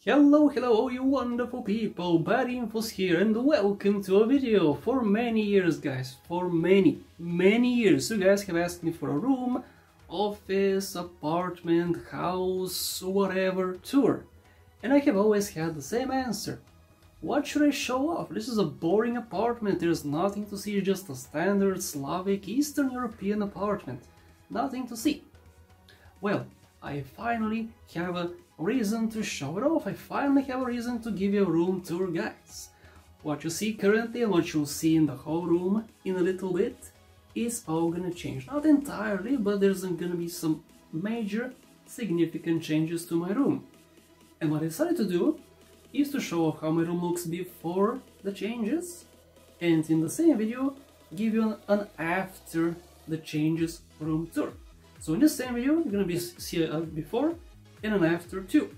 Hello all you wonderful people, Badinfos here and welcome to a video. For many years guys, for many years you guys have asked me for a room, office, apartment, house, whatever tour. And I have always had the same answer. What should I show off? This is a boring apartment, there's nothing to see, just a standard Slavic Eastern European apartment. Nothing to see. Well, I finally have a reason to show it off. I finally have a reason to give you a room tour, guys. What you see currently and what you'll see in the whole room in a little bit is all gonna change. Not entirely, but there's gonna be some major significant changes to my room. And what I decided to do is to show off how my room looks before the changes, and in the same video give you an after the changes room tour. So in the same video you're gonna see a before and an after too,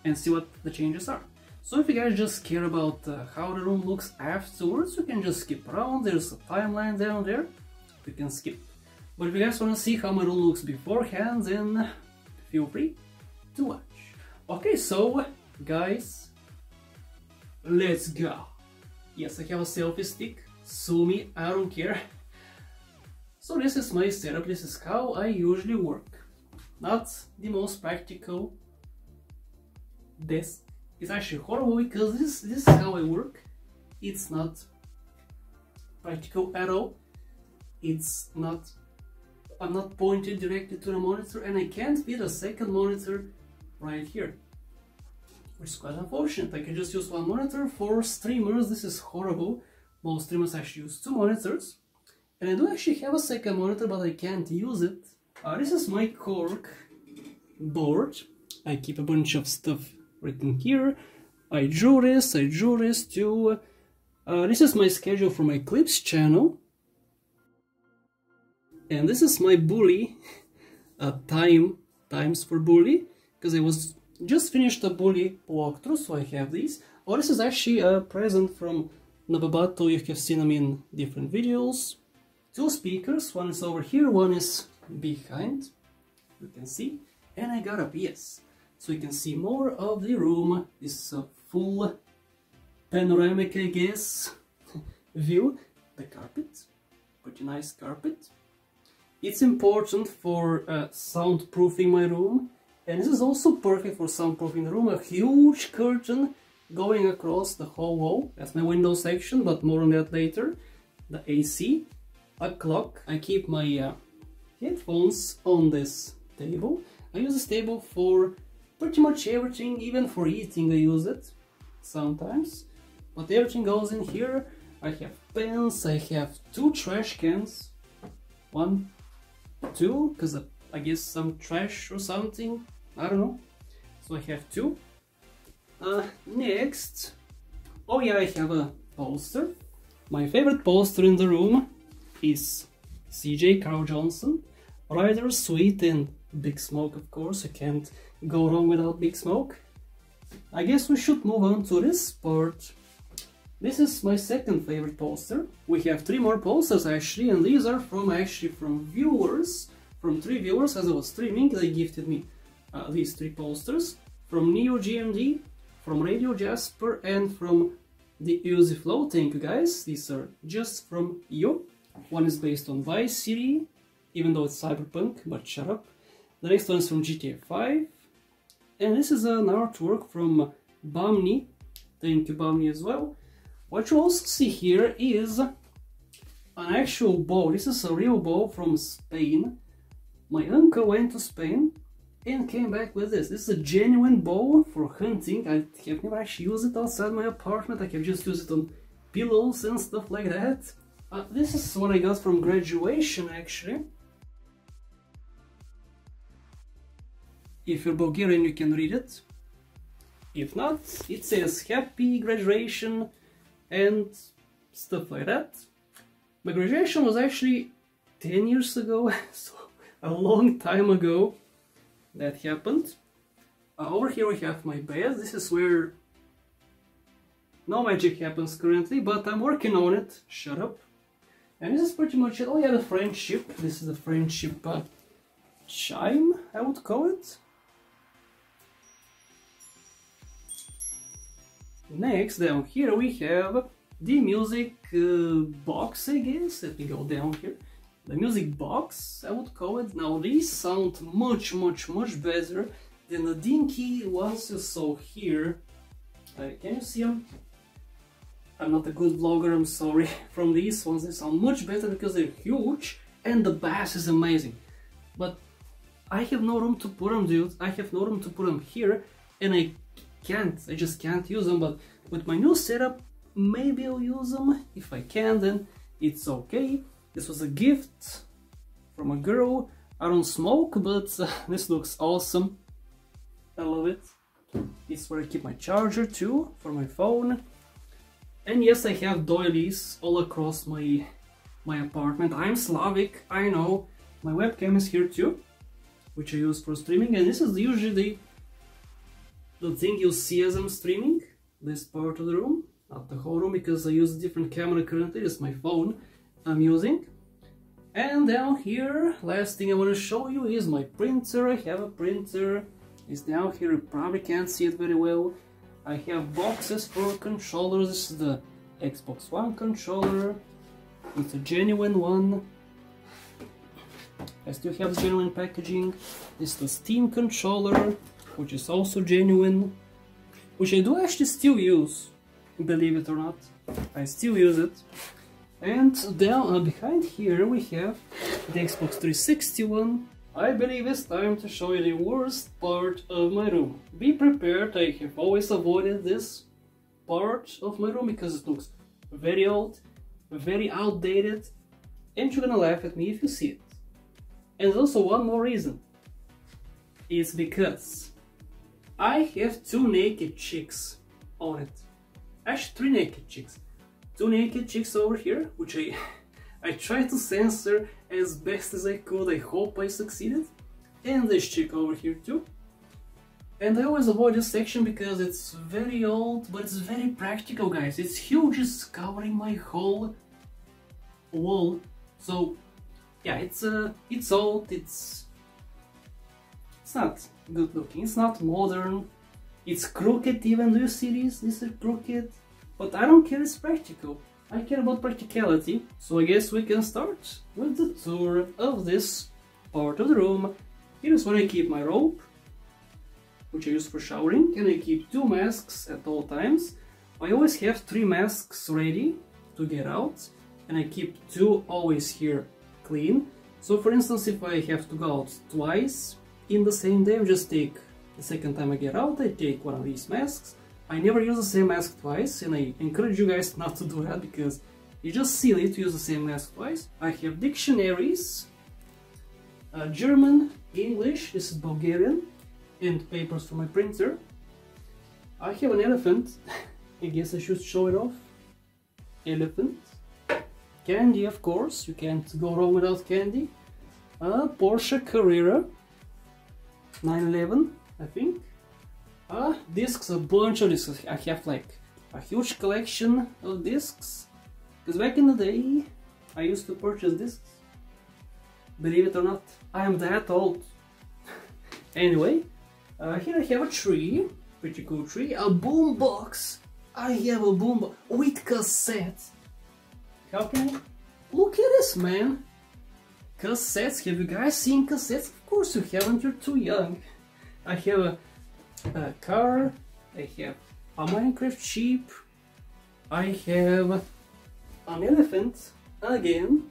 and see what the changes are. So if you guys just care about how the room looks afterwards, you can just skip around. There's a timeline down there, you can skip. But if you guys want to see how my room looks beforehand, then feel free to watch. Okay, so guys, let's go. Yes, I have a selfie stick, sue me, I don't care. So this is my setup, this is how I usually work. Not the most practical. This is actually horrible because this is how I work. It's not practical at all. I'm not pointed directly to the monitor, and I can't fit a second monitor right here, which is quite unfortunate. I can just use one monitor. For streamers this is horrible. Most streamers actually use two monitors, and I do actually have a second monitor, but I can't use it. This is my cork board. I keep a bunch of stuff written here. I drew this too. This is my schedule for my clips channel. And this is my bully, times for bully, because I was just finished a bully walkthrough, so I have these. Oh, this is actually a present from Nirvana. You have seen them in different videos. Two speakers, one is over here, one is behind, you can see, and I got a PS, so you can see more of the room. This is a full panoramic, I guess, view. The carpet, pretty nice carpet. It's important for soundproofing my room, and this is also perfect for soundproofing the room. A huge curtain going across the whole wall. That's my window section, but more on that later. The AC, a clock. I keep my headphones on this table. I use this table for pretty much everything, even for eating I use it sometimes. But everything goes in here. I have pens, I have two trash cans. One, two, because I guess some trash or something, I don't know. So I have two. Next, oh yeah, I have a poster. My favorite poster in the room is CJ Carl Johnson, Rider, Sweet, and Big Smoke, of course. You can't go wrong without Big Smoke. I guess we should move on to this part. This is my second favorite poster. We have three more posters actually, and these are from viewers, from three viewers. As I was streaming, they gifted me these three posters from Neo GMD, from Radio Jasper, and from the Uzi Flow. Thank you guys, these are just from you. One is based on Vice City, even though it's cyberpunk, but shut up. The next one is from GTA 5. And this is an artwork from Bamni. Thank you, Bamni, as well. What you also see here is an actual bow. This is a real bow from Spain. My uncle went to Spain and came back with this. This is a genuine bow for hunting. I have never actually used it outside my apartment. I have just used it on pillows and stuff like that. This is what I got from graduation, actually. If you're Bulgarian, you can read it. If not, it says happy graduation and stuff like that. My graduation was actually 10 years ago, so a long time ago that happened. Over here we have my bed. This is where no magic happens currently, but I'm working on it. Shut up. And this is pretty much it. Oh yeah, the friendship. This is the friendship chime, I would call it. Next, down here we have the music box, I guess. Let me go down here. The music box, I would call it. Now these sound much better than the dinky ones you saw here. Can you see them? I'm not a good vlogger, I'm sorry. From these ones they sound much better because they're huge and the bass is amazing. But I have no room to put them, dude. I have no room to put them here and I just can't use them. But with my new setup, maybe I'll use them. If I can, then it's okay. This was a gift from a girl. I don't smoke, but this looks awesome. I love it. It's where I keep my charger too, for my phone. And yes, I have doilies all across my apartment. I'm Slavic, I know. My webcam is here too, which I use for streaming. And this is usually the thing you'll see as I'm streaming. This part of the room, not the whole room, because I use a different camera currently. It's my phone I'm using. And down here, last thing I want to show you is my printer. I have a printer. It's down here, you probably can't see it very well. I have boxes for controllers. This is the Xbox One controller. It's a genuine one. I still have genuine packaging. This is the Steam controller, which is also genuine, which I do actually still use, believe it or not. I still use it. And down behind here we have the Xbox 360 one. I believe it's time to show you the worst part of my room. Be prepared, I have always avoided this part of my room because it looks very old, very outdated, and you're gonna laugh at me if you see it. And there's also one more reason. It's because I have two naked chicks on it. Actually, three naked chicks. Two naked chicks over here, which I tried to censor as best as I could. I hope I succeeded. And this chick over here too. And I always avoid this section because it's very old, but it's very practical, guys. It's huge, it's covering my whole wall. So yeah, it's old, it's not good looking, it's not modern, it's crooked even. Do you see these? These are crooked. But I don't care, it's practical. I care about practicality. So I guess we can start with the tour of this part of the room. Here's where I keep my rope, which I use for showering, and I keep two masks at all times. I always have 3 masks ready to get out, and I keep 2 always here clean. So for instance, if I have to go out twice in the same day, I just take the second time I get out, I take one of these masks. I never use the same mask twice, and I encourage you guys not to do that because it's just silly to use the same mask twice. I have dictionaries, German, English, this is Bulgarian, and papers for my printer. I have an elephant, I guess I should show it off. Elephant. Candy, of course, you can't go wrong without candy. Porsche Carrera 911, I think. Discs, a bunch of discs. I have like a huge collection of discs, because back in the day I used to purchase discs. Believe it or not, I am that old. Anyway, here I have a tree, pretty cool tree, a boombox. I have a boombox with cassettes. How can I? Look at this, man. Cassettes, have you guys seen cassettes? Of course you haven't, you're too young. I have a car, I have a Minecraft sheep, I have an elephant again,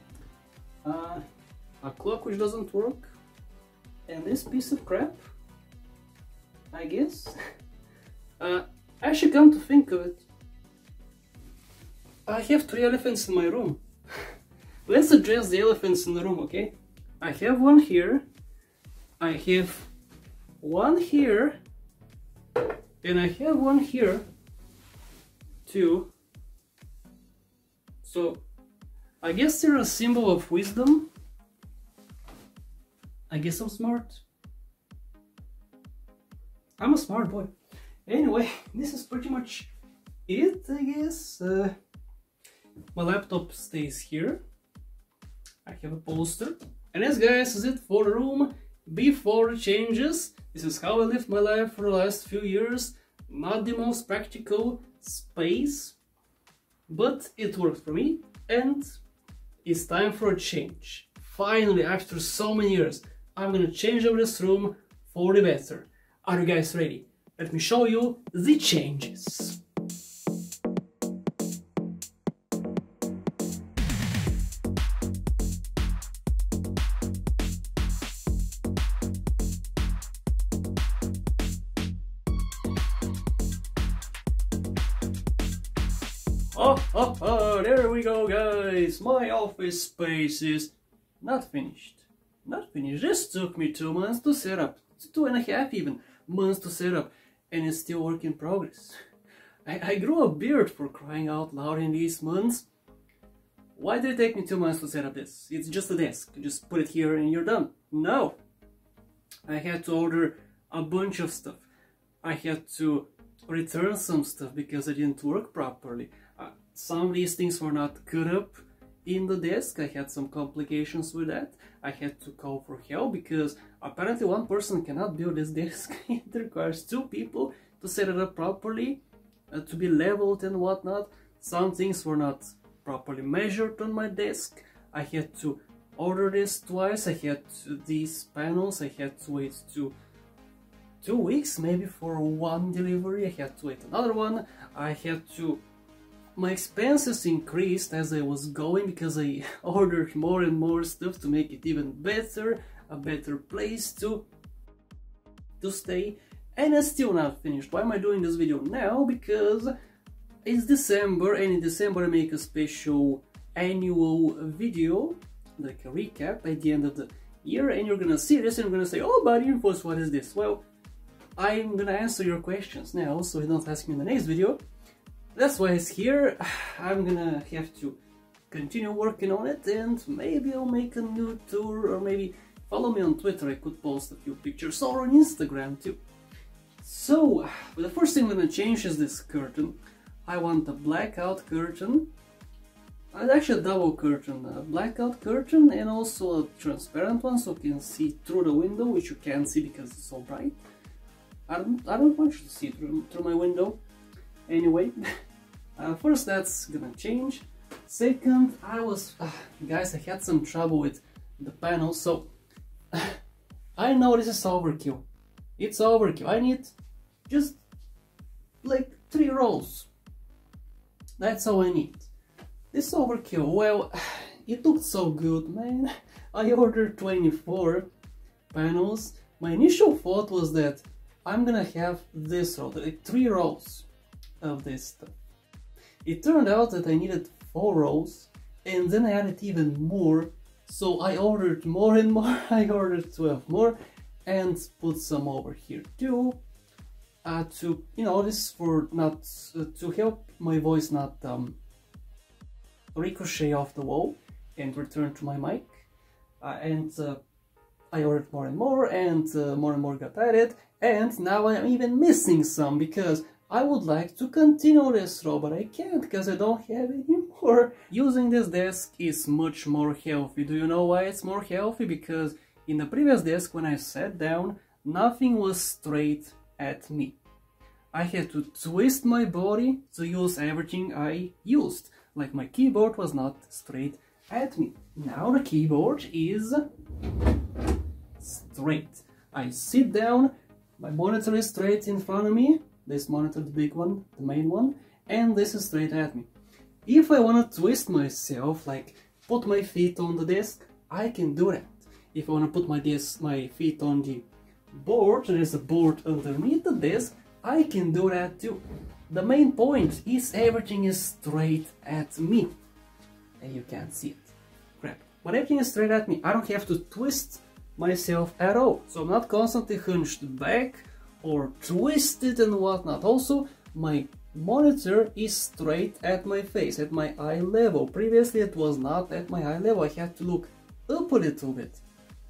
a clock which doesn't work, and this piece of crap, I guess. Actually, come to think of it, I have 3 elephants in my room. Let's address the elephants in the room, okay? I have one here, I have one here, and I have one here too. So I guess they're a symbol of wisdom. I guess I'm smart. I'm a smart boy. Anyway, this is pretty much it, I guess. My laptop stays here. I have a poster. And this, guys, is it for the room before the changes. This is how I lived my life for the last few years. Not the most practical space, but it works for me, and it's time for a change. Finally, after so many years, I'm gonna change over this room for the better. Are you guys ready? Let me show you the changes. There we go, guys. My office space is not finished. Not finished. This took me 2 months to set up. 2.5 even months to set up, and it's still work in progress. I grew a beard, for crying out loud, in these months. Why did it take me 2 months to set up this? It's just a desk. You just put it here and you're done. No! I had to order a bunch of stuff. I had to return some stuff because it didn't work properly. Some of these things were not cut up in the desk. I had some complications with that. I had to call for help because apparently one person cannot build this desk. It requires 2 people to set it up properly, to be leveled and whatnot. Some things were not properly measured on my desk. I had to order this twice. I had these panels. I had to wait 2 weeks maybe for one delivery. I had to wait another one. My expenses increased as I was going because I ordered more and more stuff to make it even better, a better place to stay, and it's still not finished. Why am I doing this video now? Because it's December, and in December I make a special annual video, like a recap at the end of the year, and you're gonna see this and you're gonna say, oh, Badinfos, what is this? Well, I'm gonna answer your questions now, so you don't ask me in the next video. That's why it's here. I'm gonna have to continue working on it, and maybe I'll make a new tour, or maybe follow me on Twitter. I could post a few pictures, or on Instagram too. So, the first thing I'm gonna change is this curtain. I want a blackout curtain. Actually a double curtain, a blackout curtain, and also a transparent one so you can see through the window, which you can't see because it's so bright. I don't want you to see through my window. Anyway, first that's gonna change. Second, guys, I had some trouble with the panel, so I know this is overkill. It's overkill. I need just like 3 rows. That's all I need. This overkill, well, it looked so good, man. I ordered 24 panels. My initial thought was that I'm gonna have this row, like 3 rows of this stuff. It turned out that I needed 4 rows, and then I added even more, so I ordered more and more. I ordered 12 more and put some over here too, to, you know, this for not to help my voice not ricochet off the wall and return to my mic, and I ordered more and more got added, and now I'm even missing some because I would like to continue this row, but I can't because I don't have any more. Using this desk is much more healthy. Do you know why it's more healthy? Because in the previous desk, when I sat down, nothing was straight at me. I had to twist my body to use everything I used. Like my keyboard was not straight at me. Now the keyboard is straight. I sit down, my monitor is straight in front of me. This monitor, the big one, the main one, and this is straight at me. If I want to twist myself, like put my feet on the desk, I can do that. If I want to put my feet on the board, there is a board underneath the desk, I can do that too. The main point is everything is straight at me. And you can't see it. Crap. But everything is straight at me. I don't have to twist myself at all. So I'm not constantly hunched back or twisted and whatnot. Also, my monitor is straight at my face, at my eye level. Previously it was not at my eye level. I had to look up a little bit.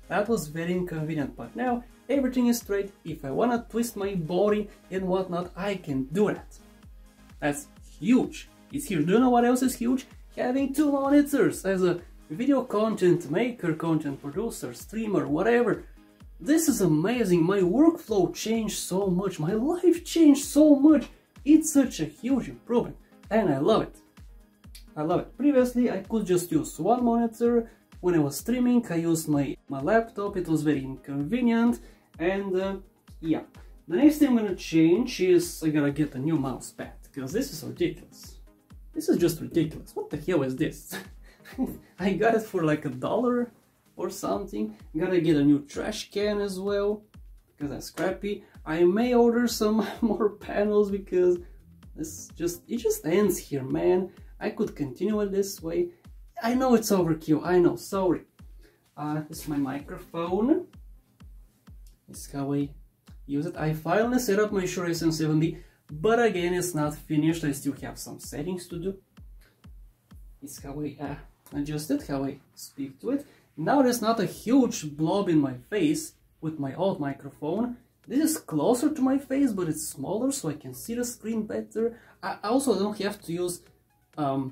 That was very inconvenient, but now everything is straight. If I wanna twist my body and whatnot, I can do that. That's huge. It's huge. Do you know what else is huge? Having 2 monitors as a video content maker, content producer, streamer, whatever. This is amazing, my workflow changed so much, my life changed so much. It's such a huge improvement and I love it. I love it. Previously I could just use one monitor. When I was streaming I used my laptop, it was very inconvenient, and yeah. The next thing I'm gonna change is I gotta get a new mouse pad, because this is ridiculous. This is just ridiculous. What the hell is this? I got it for like $1 or something. Gotta get a new trash can as well, because that's crappy. I may order some more panels because it just ends here, man. I could continue it this way. I know it's overkill, I know, sorry. This is my microphone. This is how I use it. I finally set up my Shure SM7B, but again it's not finished, I still have some settings to do. It's how I adjust it, how I speak to it. Now there's not a huge blob in my face with my old microphone. This is closer to my face, but it's smaller so I can see the screen better. I also don't have to use my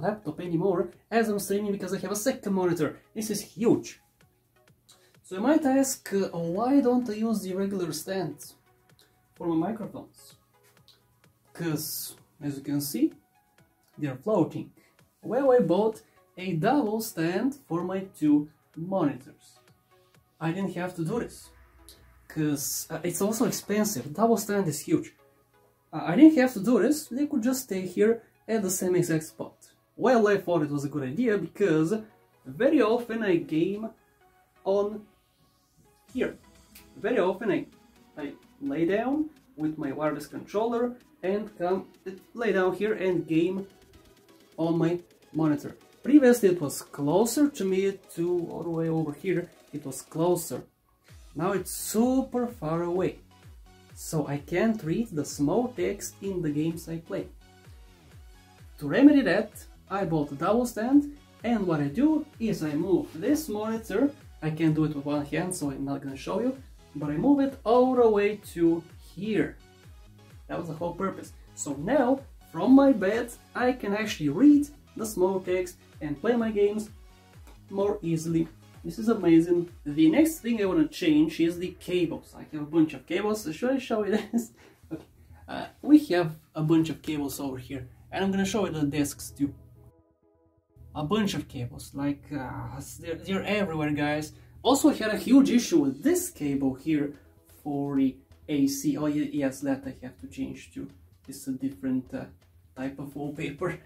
laptop anymore as I'm streaming because I have a second monitor. This is huge. So you might ask, why don't I use the regular stands for my microphones? Because, as you can see, they're floating. Well, I bought a double stand for my two monitors. I didn't have to do this, because it's also expensive. Double stand is huge. I didn't have to do this, they could just stay here at the same exact spot. Well, I thought it was a good idea because very often I game on here. Very often I lay down with my wireless controller and lay down here and game on my monitor. Previously it was closer to me, to all the way over here, it was closer. Now it's super far away, so I can't read the small text in the games I play. To remedy that, I bought a double stand, and what I do is I move this monitor. I can do it with one hand, so I'm not gonna show you, but I move it all the way to here. That was the whole purpose. So now, from my bed, I can actually read the small text and play my games more easily. This is amazing. The next thing I want to change is the cables. I have a bunch of cables. Should I show you this? Okay. We have a bunch of cables over here, and I'm gonna show you the desks too. A bunch of cables, like they're everywhere, guys. Also, I had a huge issue with this cable here for the AC. Oh yes, that I have to change too. It's a different type of wallpaper.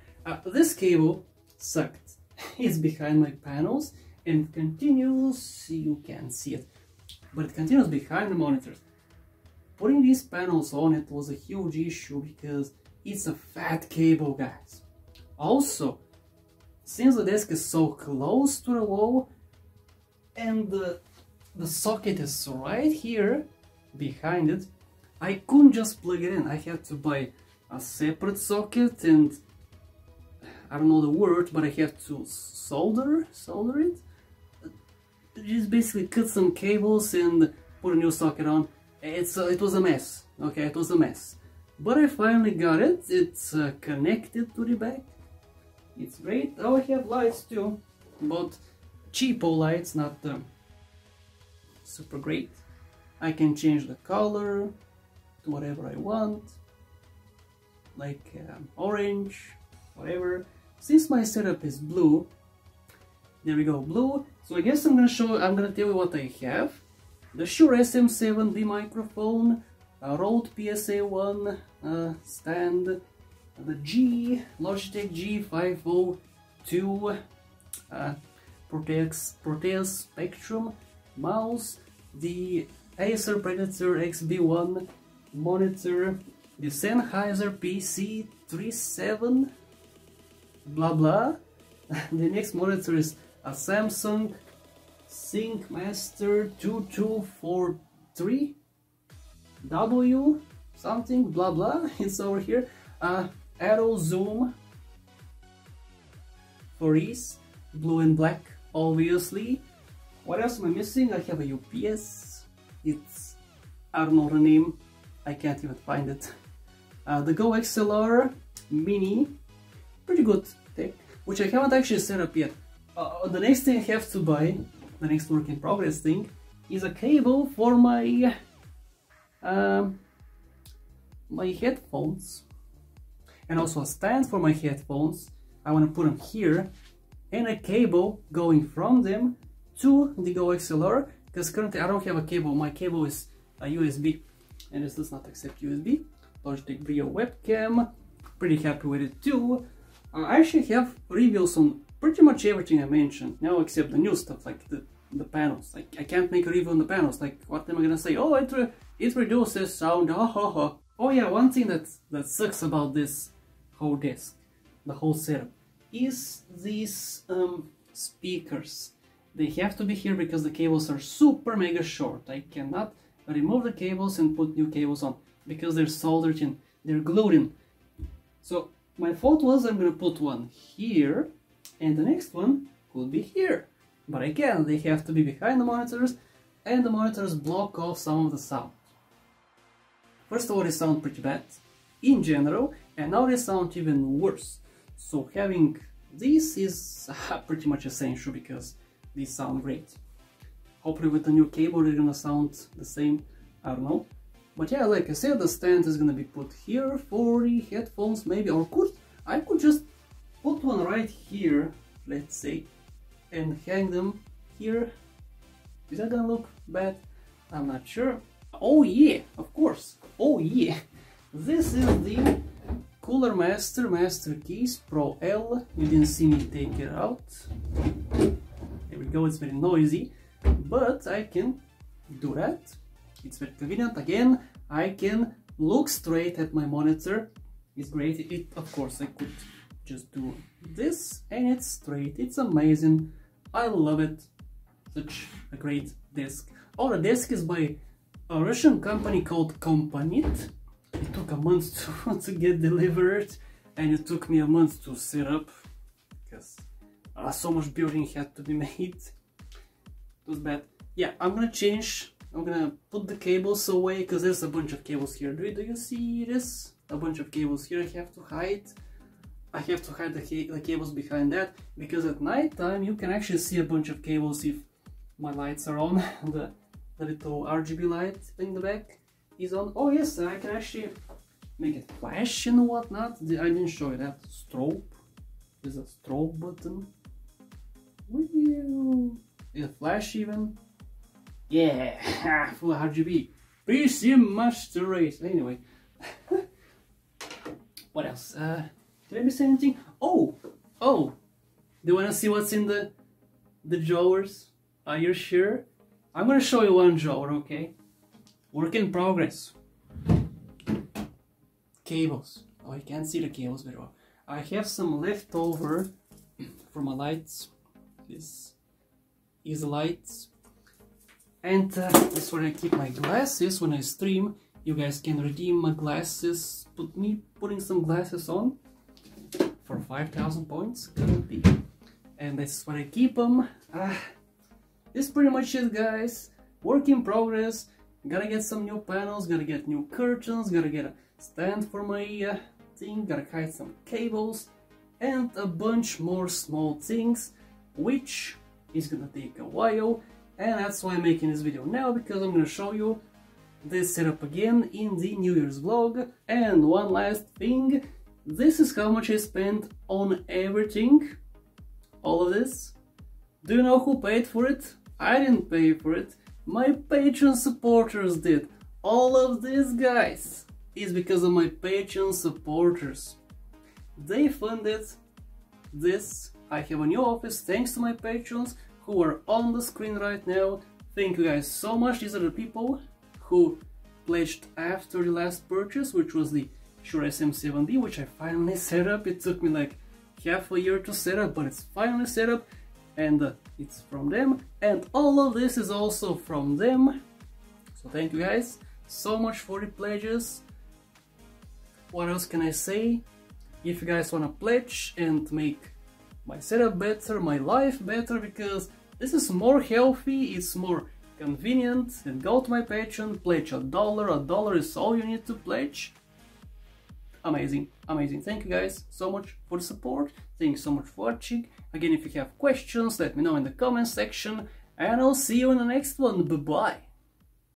This cable sucked. It's behind my panels and continues, you can't see it, but it continues behind the monitors. Putting these panels on it was a huge issue because it's a fat cable, guys. Also, since the desk is so close to the wall and the socket is right here behind it, I couldn't just plug it in. I had to buy a separate socket, and I don't know the word, but I have to solder it. Just basically cut some cables and put a new socket on. It was a mess. Okay, it was a mess. But I finally got it. It's connected to the back. It's great. Oh, I have lights too, but cheapo lights, not super great. I can change the color to whatever I want, like orange, whatever. Since my setup is blue, there we go, blue. So I guess I'm gonna tell you what I have. The Shure SM7B microphone, a Rode PSA1 stand, the Logitech G502 Proteus Spectrum mouse, the Acer Predator XB1 monitor, the Sennheiser PC37 blah blah. The next monitor is a Samsung SyncMaster 2243W something blah blah. It's over here. Arrow Zoom for ease, blue and black, obviously. What else am I missing? I have a UPS. It's, I don't know the name, I can't even find it. The Go XLR Mini, pretty good tech, which I haven't actually set up yet. The next thing I have to buy, the next work in progress thing, is a cable for my my headphones, and also a stand for my headphones. I want to put them here, and a cable going from them to the Go XLR, because currently I don't have a cable. My cable is a USB, and this does not accept USB. Logitech Brio webcam, pretty happy with it too. I actually have reviews on pretty much everything I mentioned now, except the new stuff like the panels. Like, I can't make a review on the panels. Like, what am I gonna say? Oh, it reduces sound. Oh yeah, one thing that sucks about this whole desk, the whole setup, is these speakers. They have to be here because the cables are super mega short. I cannot remove the cables and put new cables on because they're soldered in, they're glued in. So my thought was I'm gonna put one here and the next one could be here. But again, they have to be behind the monitors, and the monitors block off some of the sound. First of all, they sound pretty bad in general, and now they sound even worse. So having this is pretty much essential because these sound great. Hopefully with the new cable they're gonna sound the same, I don't know. But yeah, like I said, the stand is gonna be put here for the headphones maybe, or I could just put one right here, let's say, and hang them here. Is that gonna look bad? I'm not sure. Oh yeah, of course. Oh yeah. This is the Cooler Master Case Pro L. You didn't see me take it out. There we go, it's very noisy, but I can do that. It's very convenient. Again, I can look straight at my monitor. It's great. Of course, I could just do this and it's straight. It's amazing. I love it. Such a great desk. Oh, the desk is by a Russian company called Komponit. It took a month to get delivered, and it took me a month to set up because so much building had to be made. It was bad. Yeah, I'm gonna put the cables away because there's a bunch of cables here. Do you see this? A bunch of cables here I have to hide. I have to hide the cables behind that, because at night time you can actually see a bunch of cables if my lights are on. The little RGB light in the back is on. Oh yes, I can actually make it flash and whatnot. I didn't show you that. Strobe. There's a strobe button. Woo! Is it flash even? Yeah, full RGB. PC Master Race. Anyway. What else? Did I miss anything? Oh! Do you wanna see what's in the drawers? Are you sure? I'm gonna show you one drawer, okay? Work in progress. Cables. Oh, I can't see the cables very well. I have some leftover for my lights. This is the lights. And this is where I keep my glasses when I stream. You guys can redeem my glasses. Putting some glasses on for 5,000 points. Could be. And this is where I keep them. This is pretty much it, guys. Work in progress. Gotta get some new panels, gotta get new curtains, gotta get a stand for my thing, gotta hide some cables, and a bunch more small things, which is gonna take a while. And that's why I'm making this video now, because I'm gonna show you this setup again in the New Year's vlog. And one last thing, this is how much I spent on everything, all of this. Do you know who paid for it? I didn't pay for it. My Patreon supporters did. All of this, guys, is because of my Patreon supporters. They funded this. I have a new office thanks to my patrons who are on the screen right now. Thank you guys so much. These are the people who pledged after the last purchase, which was the Shure SM7B, which I finally set up. It took me like half a year to set up, but it's finally set up. And it's from them, and all of this is also from them. So thank you guys so much for the pledges. What else can I say? If you guys want to pledge and make my setup better, my life better, because this is more healthy, it's more convenient, then go to my Patreon, pledge $1. $1 is all you need to pledge. Amazing, amazing. Thank you guys so much for the support. Thank you so much for watching. Again, if you have questions, let me know in the comment section. and I'll see you in the next one. Bye bye.